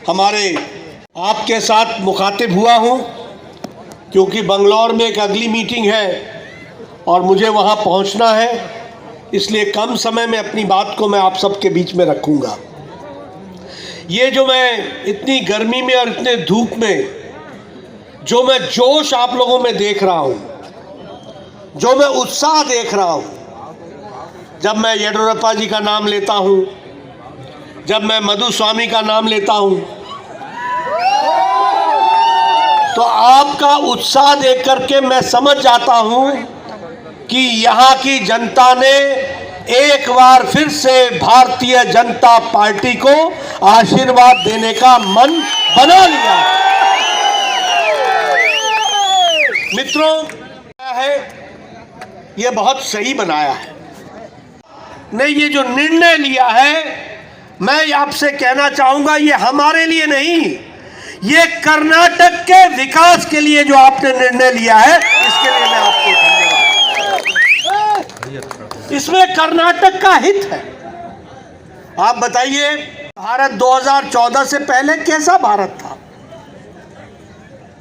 हमारे आपके साथ मुखातिब हुआ हूं क्योंकि बंगलौर में एक अगली मीटिंग है और मुझे वहां पहुंचना है, इसलिए कम समय में अपनी बात को मैं आप सबके बीच में रखूंगा। ये जो मैं इतनी गर्मी में और इतने धूप में जो मैं जोश आप लोगों में देख रहा हूं, जो मैं उत्साह देख रहा हूं, जब मैं येडियुरप्पा जी का नाम लेता हूं, जब मैं मधुस्वामी का नाम लेता हूं, तो आपका उत्साह देख करके मैं समझ जाता हूं कि यहाँ की जनता ने एक बार फिर से भारतीय जनता पार्टी को आशीर्वाद देने का मन बना लिया। मित्रों, है ये बहुत सही बनाया है ने ये जो निर्णय लिया है, मैं आपसे कहना चाहूंगा ये हमारे लिए नहीं, ये कर्नाटक के विकास के लिए जो आपने निर्णय लिया है, इसके लिए मैं आपको धन्यवाद। इसमें कर्नाटक का हित है। आप बताइए, भारत 2014 से पहले कैसा भारत था?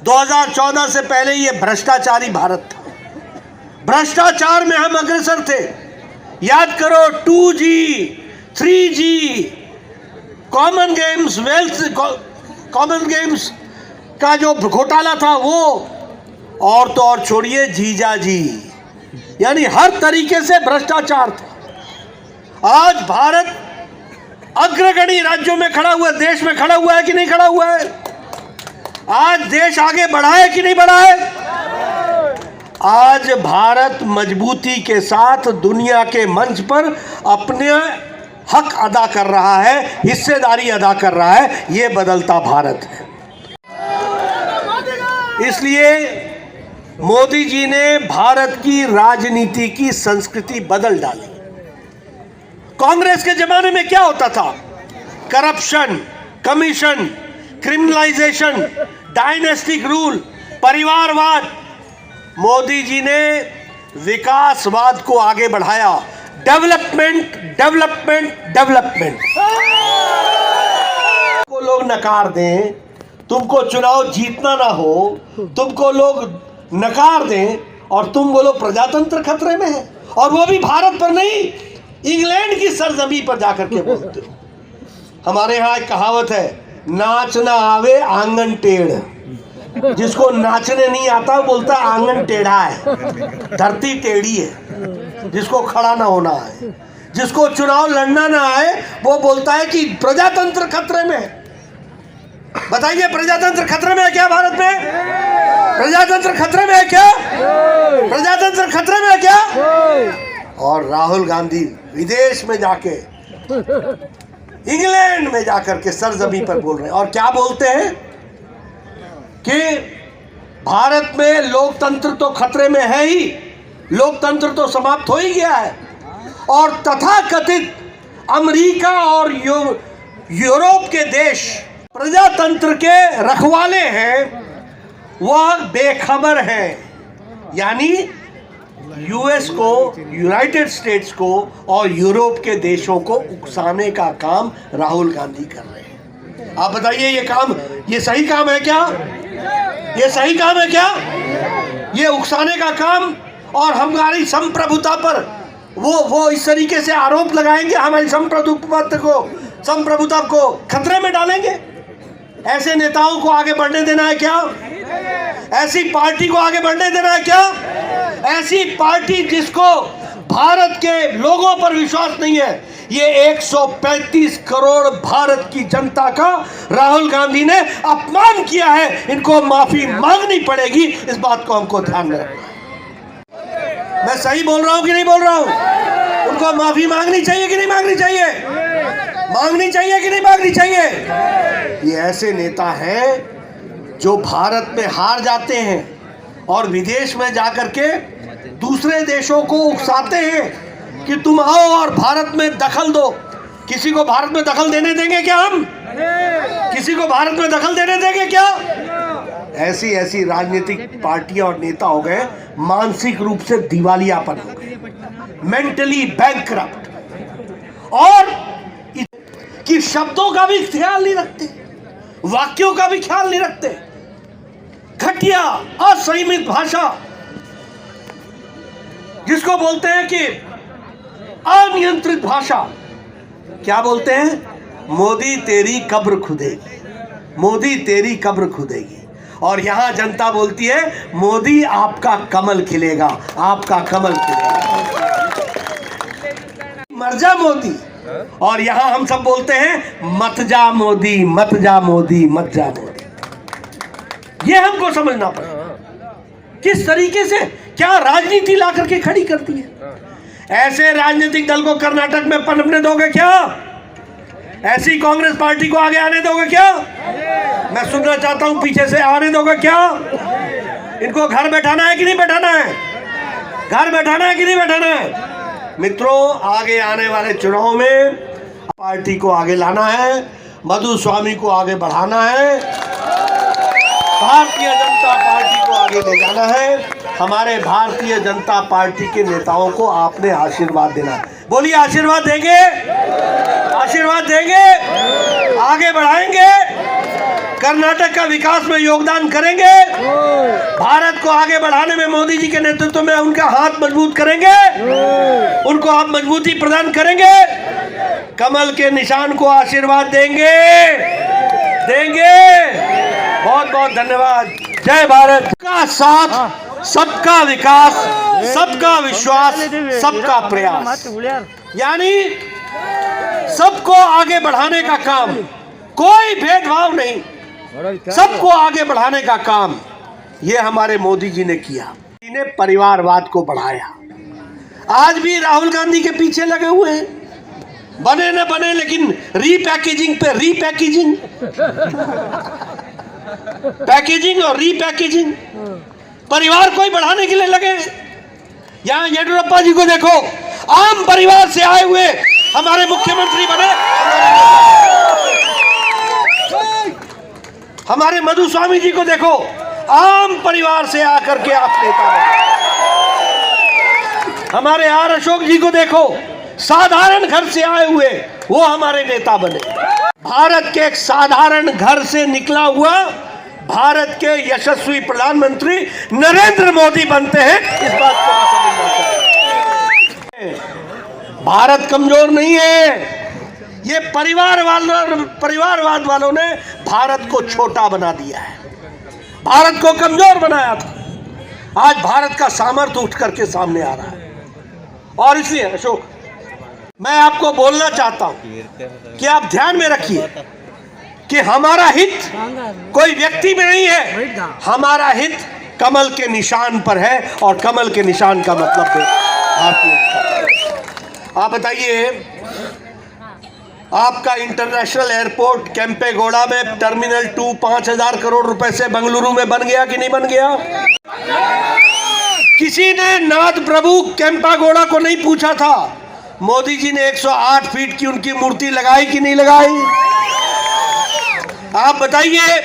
2014 से पहले ये भ्रष्टाचारी भारत था। भ्रष्टाचार में हम अग्रसर थे। याद करो, 2G, 3G, कॉमन गेम्स का जो घोटाला था वो, और तो और छोड़िए जीजा जी, यानी हर तरीके से भ्रष्टाचार था। आज भारत अग्रगणी राज्यों में खड़ा हुआ, देश में खड़ा हुआ है कि नहीं खड़ा हुआ है? आज देश आगे बढ़ा है कि नहीं बढ़ा है? आज भारत मजबूती के साथ दुनिया के मंच पर अपने हक अदा कर रहा है, हिस्सेदारी अदा कर रहा है। ये बदलता भारत है। इसलिए मोदी जी ने भारत की राजनीति की संस्कृति बदल डाली। कांग्रेस के जमाने में क्या होता था? Corruption, commission, criminalisation, dynastic rule, परिवारवाद। मोदी जी ने विकासवाद को आगे बढ़ाया। Development, development, development. को लोग नकार दें, तुमको चुनाव जीतना ना हो, तुमको लोग नकार दें और तुम बोलो प्रजातंत्र खतरे में है, और वो भी भारत पर नहीं, इंग्लैंड की सरजमी पर जाकर के बोलते हो। हमारे यहाँ एक कहावत है, नाच ना आवे आंगन टेढ़। जिसको नाचने नहीं आता वो बोलता है आंगन टेढ़ा है, धरती टेढ़ी है, जिसको खड़ा ना होना है, जिसको चुनाव लड़ना ना आए, वो बोलता है कि प्रजातंत्र खतरे में। बताइए, प्रजातंत्र खतरे में है क्या भारत में? प्रजातंत्र खतरे में है क्या? प्रजातंत्र खतरे में है क्या? और राहुल गांधी विदेश में जाके, इंग्लैंड में जाकर के सरजमी पर बोल रहे हैं, और क्या बोलते हैं कि भारत में लोकतंत्र तो खतरे में है ही, लोकतंत्र तो समाप्त हो ही गया है, और तथाकथित अमेरिका और यूरोप के देश प्रजातंत्र के रखवाले हैं, वह बेखबर हैं। यानी यूएस को, यूनाइटेड स्टेट्स को और यूरोप के देशों को उकसाने का काम राहुल गांधी कर रहे हैं। आप बताइए, ये काम, ये सही काम है क्या? ये सही काम है क्या? ये उकसाने का काम, और हमारी संप्रभुता पर वो इस तरीके से आरोप लगाएंगे, हमारी संप्रभुता को खतरे में डालेंगे। ऐसे नेताओं को आगे बढ़ने देना है क्या? ऐसी पार्टी को आगे बढ़ने देना है क्या? ऐसी पार्टी जिसको भारत के लोगों पर विश्वास नहीं है। ये 135 करोड़ भारत की जनता का राहुल गांधी ने अपमान किया है। इनको माफी मांगनी पड़ेगी, इस बात को हमको ध्यान में रखना है। मैं सही बोल रहा हूं कि नहीं बोल रहा हूं? उनको माफी मांगनी चाहिए कि नहीं मांगनी चाहिए? मांगनी चाहिए कि नहीं मांगनी चाहिए? ये ऐसे नेता हैं जो भारत में हार जाते हैं और विदेश में जाकर के दूसरे देशों को उकसाते हैं कि तुम आओ और भारत में दखल दो। किसी को भारत में दखल देने देंगे क्या हम? किसी को भारत में दखल देने देंगे क्या? ऐसी राजनीतिक पार्टियां और नेता हो गए मानसिक रूप से दिवालियापन हो गए, मेंटली बैंकरप्ट, और कि शब्दों का भी ख्याल नहीं रखते। वाक्यों का भी ख्याल नहीं रखते। घटिया असंयमित भाषा, जिसको बोलते हैं कि अनियंत्रित भाषा। क्या बोलते हैं? मोदी तेरी कब्र खुदेगी, मोदी तेरी कब्र खुदेगी। और यहां जनता बोलती है मोदी आपका कमल खिलेगा, आपका कमल खिलेगा, मर जा मोदी। और यहां हम सब बोलते हैं मत जा मोदी, मत जा मोदी, मत जा मोदी। ये हमको समझना पड़ेगा किस तरीके से क्या राजनीति ला करके खड़ी करती है। ऐसे राजनीतिक दल को कर्नाटक में पनपने दोगे क्या? ऐसी कांग्रेस पार्टी को आगे आने दोगे क्या? मैं सुनना चाहता हूं, पीछे से आने दोगे क्या? इनको घर बैठाना है कि नहीं बैठाना है? घर बैठाना है कि नहीं बैठाना है? मित्रों, आगे आने वाले चुनाव में पार्टी को आगे लाना है, मधु स्वामी को आगे बढ़ाना है, भारतीय जनता पार्टी को आगे ले जाना है। हमारे भारतीय जनता पार्टी के नेताओं को आपने आशीर्वाद देना है। बोलिए आशीर्वाद देंगे? आशीर्वाद देंगे, आगे बढ़ाएंगे, कर्नाटक का विकास में योगदान करेंगे, भारत को आगे बढ़ाने में मोदी जी के नेतृत्व में उनका हाथ मजबूत करेंगे, उनको आप मजबूती प्रदान करेंगे, कमल के निशान को आशीर्वाद देंगे, देंगे। बहुत बहुत धन्यवाद। जय भारत का साथ, सबका विकास, सबका विश्वास, सबका प्रयास, यानी सबको आगे बढ़ाने का काम, कोई भेदभाव नहीं, सबको आगे बढ़ाने का काम ये हमारे मोदी जी ने किया। इन्हें परिवारवाद को बढ़ाया। आज भी राहुल गांधी के पीछे लगे हुए हैं, बने न बने लेकिन रीपैकेजिंग पे रीपैकेजिंग, पैकेजिंग और रीपैकेजिंग, परिवार को ही बढ़ाने के लिए लगे। यहाँ येडियुरप्पा जी को देखो, आम परिवार से आए हुए हमारे मुख्यमंत्री बने, हमारे मधु स्वामी जी को देखो, आम परिवार से आकर के आप नेता बने। हमारे आर अशोक जी को देखो, साधारण घर से आए हुए वो हमारे नेता बने। भारत के एक साधारण घर से निकला हुआ भारत के यशस्वी प्रधानमंत्री नरेंद्र मोदी बनते हैं। इस बात को समझना चाहिए। भारत कमजोर नहीं है, ये परिवारवाद वालों ने भारत को छोटा बना दिया है, भारत को कमजोर बनाया था। आज भारत का सामर्थ्य उठ करके सामने आ रहा है। और इसलिए अशोक, मैं आपको बोलना चाहता हूं कि आप ध्यान में रखिए कि हमारा हित कोई व्यक्ति में नहीं है, हमारा हित कमल के निशान पर है। और कमल के निशान का मतलब है आप बताइए, आपका इंटरनेशनल एयरपोर्ट केम्पेगौड़ा में टर्मिनल 2 5,000 करोड़ रुपए से बेंगलुरु में बन गया कि नहीं बन गया? किसी ने नाथ प्रभु केम्पेगौड़ा को नहीं पूछा था, मोदी जी ने 108 फीट की उनकी मूर्ति लगाई कि नहीं लगाई? आप बताइए,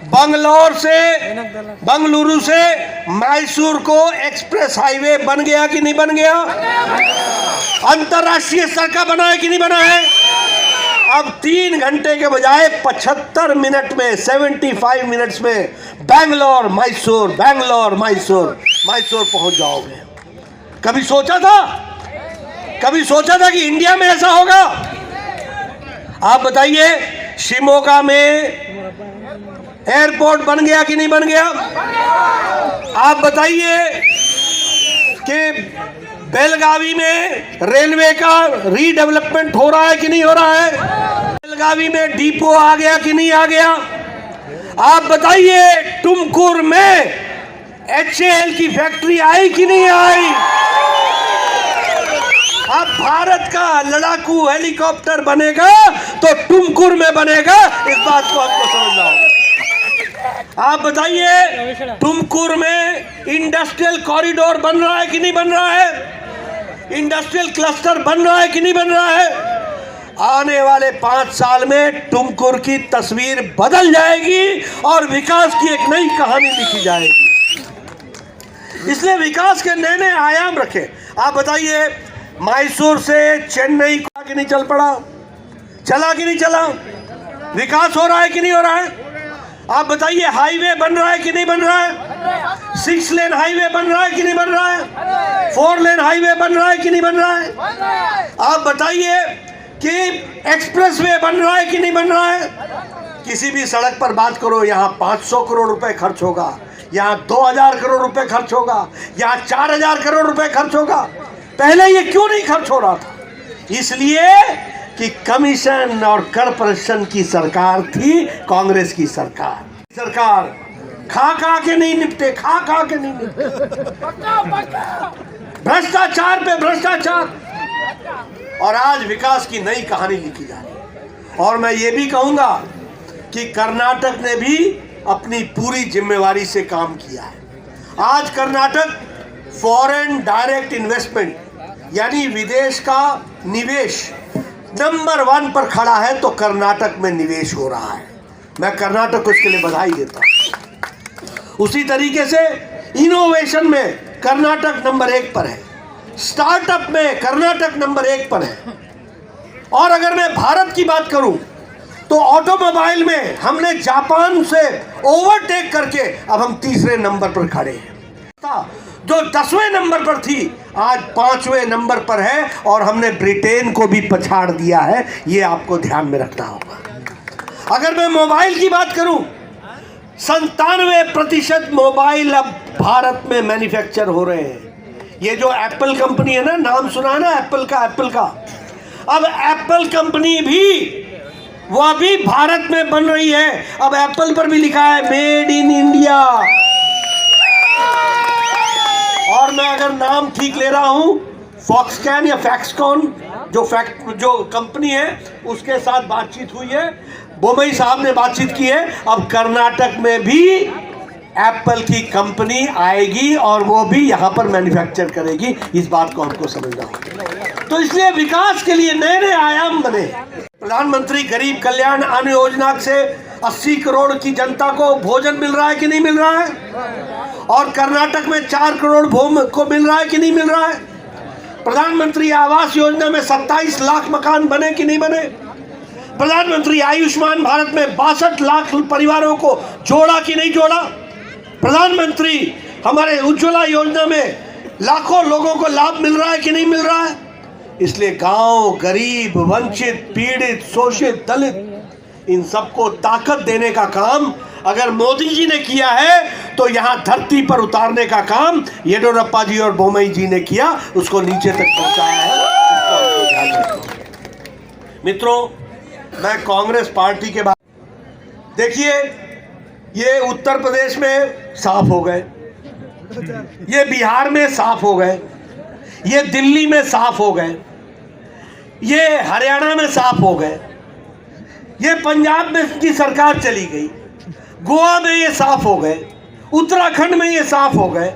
बेंगलुरु से मैसूर को एक्सप्रेस हाईवे बन गया कि नहीं बन गया? अंतरराष्ट्रीय स्तर का बना है कि नहीं बना है? अब 3 घंटे के बजाय 75 मिनट में, 75 मिनट्स में बैंगलोर मैसूर पहुंच जाओगे। कभी सोचा था कि इंडिया में ऐसा होगा? आप बताइए, शिमोगा में एयरपोर्ट बन गया कि नहीं बन गया? आप बताइए कि बेलगावी में रेलवे का रीडेवलपमेंट हो रहा है कि नहीं हो रहा है? बेलगावी में डिपो आ गया कि नहीं आ गया? आप बताइए, टुमकुर में HAL की फैक्ट्री आई कि नहीं आई? अब भारत का लड़ाकू हेलीकॉप्टर बनेगा तो टुमकुर में बनेगा, इस बात को आपको समझना होगा। आप बताइए, टुमकुर में इंडस्ट्रियल कॉरिडोर बन रहा है कि नहीं बन रहा है? इंडस्ट्रियल क्लस्टर बन रहा है कि नहीं बन रहा है? आने वाले 5 साल में टुमकुर की तस्वीर बदल जाएगी और विकास की एक नई कहानी लिखी जाएगी। इसलिए विकास के नए नए आयाम रखे। आप बताइए, मैसूर से चेन्नई को आगे नहीं चल पड़ा, चला कि नहीं चला? विकास हो रहा है कि नहीं हो रहा है? आप बताइए, हाईवे बन रहा है कि नहीं बन रहा है? 6 लेन हाईवे बन रहा है कि नहीं बन रहा है? 4 लेन हाईवे बन रहा है कि नहीं बन रहा है? आप बताइए कि एक्सप्रेसवे बन रहा है कि नहीं बन रहा है? किसी भी सड़क पर बात करो, यहाँ 500 करोड़ रुपए खर्च होगा, यहाँ 2000 करोड़ रुपए खर्च होगा, यहाँ 4000 करोड़ रुपए खर्च होगा। पहले ये क्यों नहीं खर्च हो रहा था? इसलिए कि कमीशन और कॉरपोरेशन की सरकार थी, कांग्रेस की सरकार खा के नहीं निपटे, खा के नहीं निपटे। भ्रष्टाचार पे भ्रष्टाचार, और आज विकास की नई कहानी लिखी जा रही है। और मैं ये भी कहूंगा कि कर्नाटक ने भी अपनी पूरी जिम्मेवारी से काम किया है। आज कर्नाटक फॉरेन डायरेक्ट इन्वेस्टमेंट यानी विदेश का निवेश नंबर 1 पर खड़ा है, तो कर्नाटक में निवेश हो रहा है। मैं कर्नाटक को इसके लिए बधाई देता हूं। उसी तरीके से इनोवेशन में कर्नाटक नंबर 1 पर है, स्टार्टअप में कर्नाटक नंबर 1 पर है। और अगर मैं भारत की बात करूं तो ऑटोमोबाइल में हमने जापान से ओवरटेक करके अब हम 3रे नंबर पर खड़े हैं। जो 10वें नंबर पर थी आज 5वें नंबर पर है, और हमने ब्रिटेन को भी पछाड़ दिया है। ये आपको ध्यान में रखना होगा। अगर मैं मोबाइल की बात करूं, 97% मोबाइल अब भारत में मैन्युफैक्चर हो रहे हैं। ये जो एप्पल कंपनी है ना, नाम सुना है ना एप्पल का, अब एप्पल कंपनी भी वह भी भारत में बन रही है। अब एप्पल पर भी लिखा है मेड इन इंडिया। और मैं अगर नाम ठीक ले रहा हूं, फॉक्सकैन या फैक्सकॉन जो कंपनी है, उसके साथ बातचीत हुई है, बोमई साहब ने बातचीत की है। अब कर्नाटक में भी एप्पल की कंपनी आएगी और वो भी यहां पर मैन्युफैक्चर करेगी। इस बात को हमको समझना होगा। तो इसलिए विकास के लिए नए नए आयाम बने। प्रधानमंत्री गरीब कल्याण अन्न योजना से 80 करोड़ की जनता को भोजन मिल रहा है कि नहीं मिल रहा है? और कर्नाटक में 4 करोड़ को मिल रहा है कि नहीं मिल रहा है? प्रधानमंत्री आवास योजना में 27 लाख मकान बने कि नहीं बने? प्रधानमंत्री आयुष्मान भारत में 62 लाख परिवारों को जोड़ा कि नहीं जोड़ा? प्रधानमंत्री हमारे उज्ज्वला योजना में लाखों लोगों को लाभ मिल रहा है कि नहीं मिल रहा है? इसलिए गांव, गरीब, वंचित, पीड़ित, शोषित, दलित, इन सबको ताकत देने का काम अगर मोदी जी ने किया है, तो यहां धरती पर उतारने का काम येडियुरप्पा जी और बोमई जी ने किया, उसको नीचे तक पहुंचाया है। मित्रों, मैं कांग्रेस पार्टी के बाद, देखिए, ये उत्तर प्रदेश में साफ हो गए, ये बिहार में साफ हो गए, ये दिल्ली में साफ हो गए, ये हरियाणा में साफ हो गए, ये पंजाब में की सरकार चली गई, गोवा में ये साफ हो गए, उत्तराखंड में ये साफ हो गए।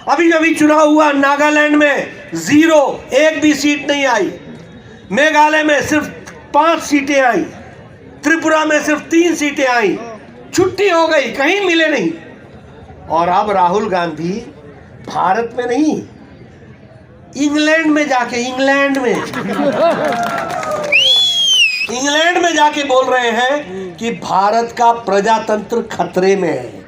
अभी चुनाव हुआ, नागालैंड में 0, 1 भी सीट नहीं आई, मेघालय में सिर्फ 5 सीटें आई, त्रिपुरा में सिर्फ 3 सीटें आई, छुट्टी हो गई, कहीं मिले नहीं। और अब राहुल गांधी भारत में नहीं, इंग्लैंड में जाके बोल रहे हैं कि भारत का प्रजातंत्र खतरे में है।